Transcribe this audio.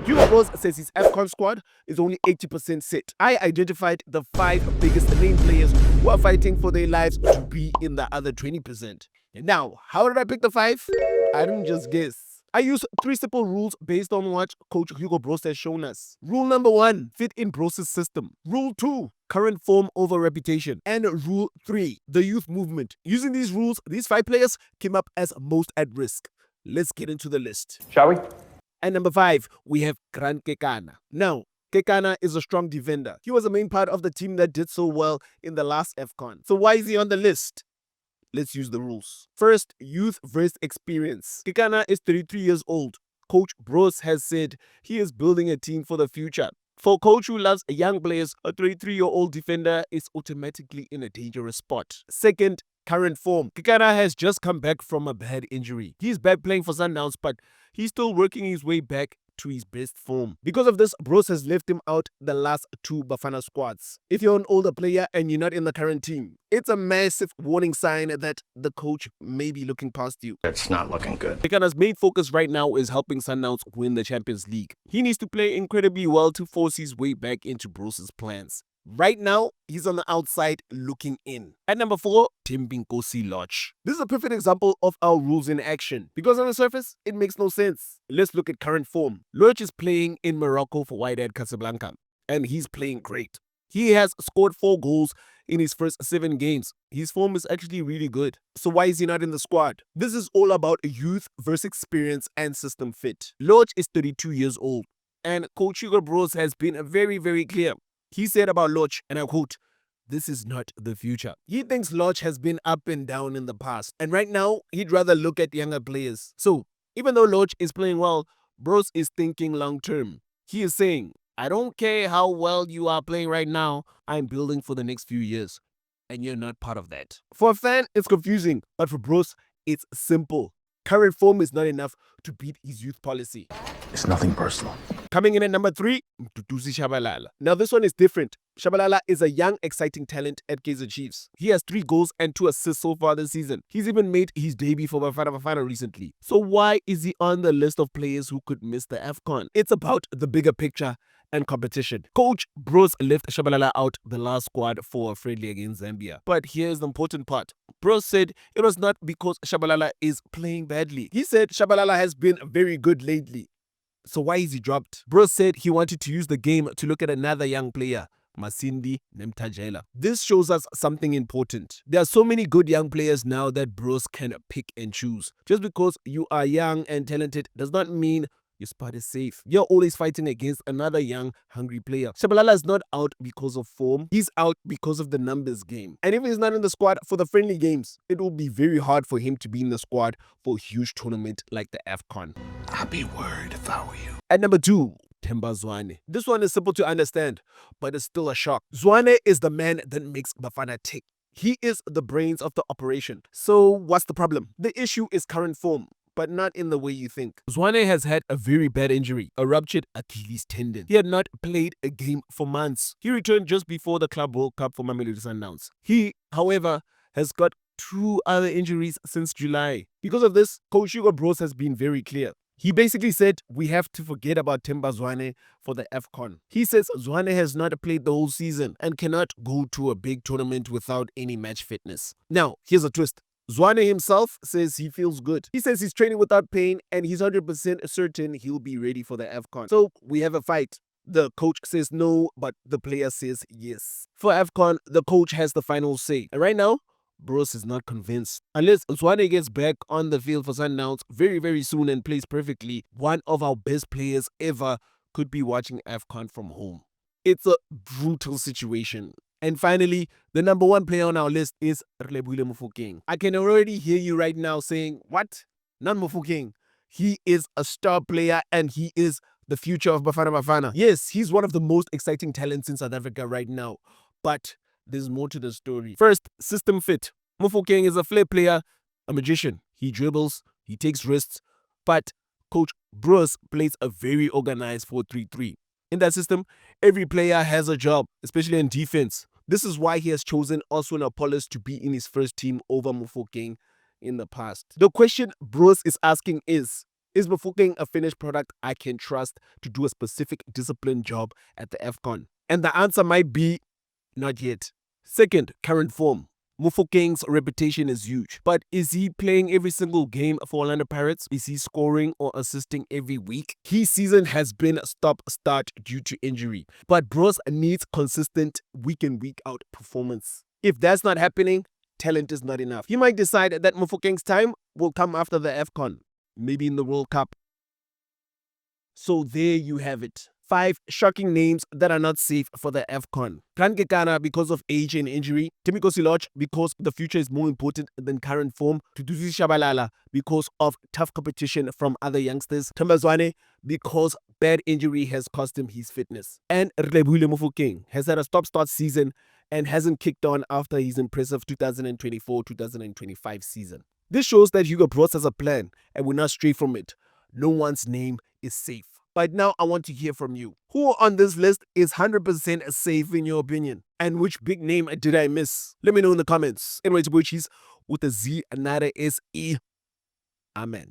Hugo Broos says his AFCON squad is only 80% set. I identified the 5 biggest main players who are fighting for their lives to be in the other 20%. And now, how did I pick the 5? I didn't just guess. I use 3 simple rules based on what Coach Hugo Broos has shown us. Rule number 1, fit in Broos' system. Rule 2, current form over reputation. And rule 3, the youth movement. Using these rules, these 5 players came up as most at risk. Let's get into the list. Shall we? At number 5, we have Kekana. Now, Kekana is a strong defender. He was a main part of the team that did so well in the last AFCON. So why is he on the list? Let's use the rules. First, youth versus experience. Kekana is 33 years old. Coach Broos has said he is building a team for the future. For a coach who loves young players, a 33-year-old defender is automatically in a dangerous spot. Second, current form. Kekana has just come back from a bad injury. He's back playing for Sundowns, but he's still working his way back to his best form. Because of this, Broos has left him out the last 2 Bafana squads. If you're an older player and you're not in the current team, it's a massive warning sign that the coach may be looking past you. It's not looking good. Kekana's main focus right now is helping Sundowns win the Champions League. He needs to play incredibly well to force his way back into Broos' plans. Right now, he's on the outside looking in. At number 4, Thembinkosi Lorch. This is a perfect example of our rules in action. Because on the surface, it makes no sense. Let's look at current form. Lorch is playing in Morocco for Wydad Casablanca, and he's playing great. He has scored 4 goals in his first 7 games. His form is actually really good. So why is he not in the squad? This is all about youth versus experience and system fit. Lorch is 32 years old, and Coach Hugo Broos has been very, very clear. He said about Lorch, and I quote, "This is not the future." He thinks Lorch has been up and down in the past, and right now, he'd rather look at younger players. So, even though Lorch is playing well, Broos is thinking long term. He is saying, I don't care how well you are playing right now, I'm building for the next few years, and you're not part of that. For a fan, it's confusing, but for Broos, it's simple. Current form is not enough to beat his youth policy. It's nothing personal. Coming in at number 3, Shabalala. Now this one is different. Shabalala is a young, exciting talent at Kaizer Chiefs. He has 3 goals and 2 assists so far this season. He's even made his debut for Bafana Bafana recently. So why is he on the list of players who could miss the AFCON? It's about the bigger picture and competition. Coach Broos left Shabalala out the last squad for a friendly against Zambia. But here's the important part. Broos said it was not because Shabalala is playing badly. He said Shabalala has been very good lately. So why is he dropped? Broos said he wanted to use the game to look at another young player, Masindi Nemtajela. This shows us something important. There are so many good young players now that Broos can pick and choose. Just because you are young and talented does not mean your spot is safe. You're always fighting against another young, hungry player. Shabalala is not out because of form. He's out because of the numbers game. And if he's not in the squad for the friendly games, it will be very hard for him to be in the squad for a huge tournament like the AFCON. I'd be worried if I were you. At number 2, Zwane. This one is simple to understand, but it's still a shock. Zwane is the man that makes Bafana tick. He is the brains of the operation. So what's the problem? The issue is current form, but not in the way you think. Zwane has had a very bad injury, a ruptured Achilles tendon. He had not played a game for months. He returned just before the Club World Cup for Mamelodi Sundowns. He, however, has got 2 other injuries since July. Because of this, Coach Hugo Broos has been very clear. He basically said we have to forget about Zwane for the AFCON. He says Zwane has not played the whole season and cannot go to a big tournament without any match fitness. Now, here's a twist. Zwane himself says he feels good. He says he's training without pain and he's 100% certain he'll be ready for the AFCON. So we have a fight. The coach says no, but the player says yes. For AFCON, the coach has the final say. And right now, Broos is not convinced. Unless Zwane gets back on the field for Sundowns very, very soon and plays perfectly, one of our best players ever could be watching AFCON from home. It's a brutal situation. And finally, the number 1 player on our list is Mufang. I can already hear you right now saying, what? Not Mufang. He is a star player and he is the future of Bafana Bafana. Yes, he's one of the most exciting talents in South Africa right now. But there's more to the story. First, system fit. Mufang is a flair player, a magician. He dribbles, he takes risks, but Coach Broos plays a very organized 4-3-3. In that system, every player has a job, especially in defense. This is why he has chosen Oswin Apollos to be in his first team over Mufang in the past. The question Broos is asking is Is Mufang a finished product I can trust to do a specific disciplined job at the AFCON? And the answer might be not yet. Second, current form. Mufokeng's reputation is huge, but is he playing every single game for Orlando Pirates? Is he scoring or assisting every week? His season has been stop-start due to injury, but Broos needs consistent week in, week out performance. If that's not happening, talent is not enough. He might decide that Mufokeng's time will come after the AFCON, maybe in the World Cup. So there you have it. 5 shocking names that are not safe for the AFCON. Kekana because of age and injury. Thembinkosi Lorch because the future is more important than current form. Shabalala because of tough competition from other youngsters. Zwane because bad injury has cost him his fitness. And Mufang has had a stop-start season and hasn't kicked on after his impressive 2024-2025 season. This shows that Hugo Broos has a plan and will not stray from it. No one's name is safe. But now I want to hear from you. Who on this list is 100% safe in your opinion? And which big name did I miss? Let me know in the comments. Anyways, with a Z, another S-E. Amen.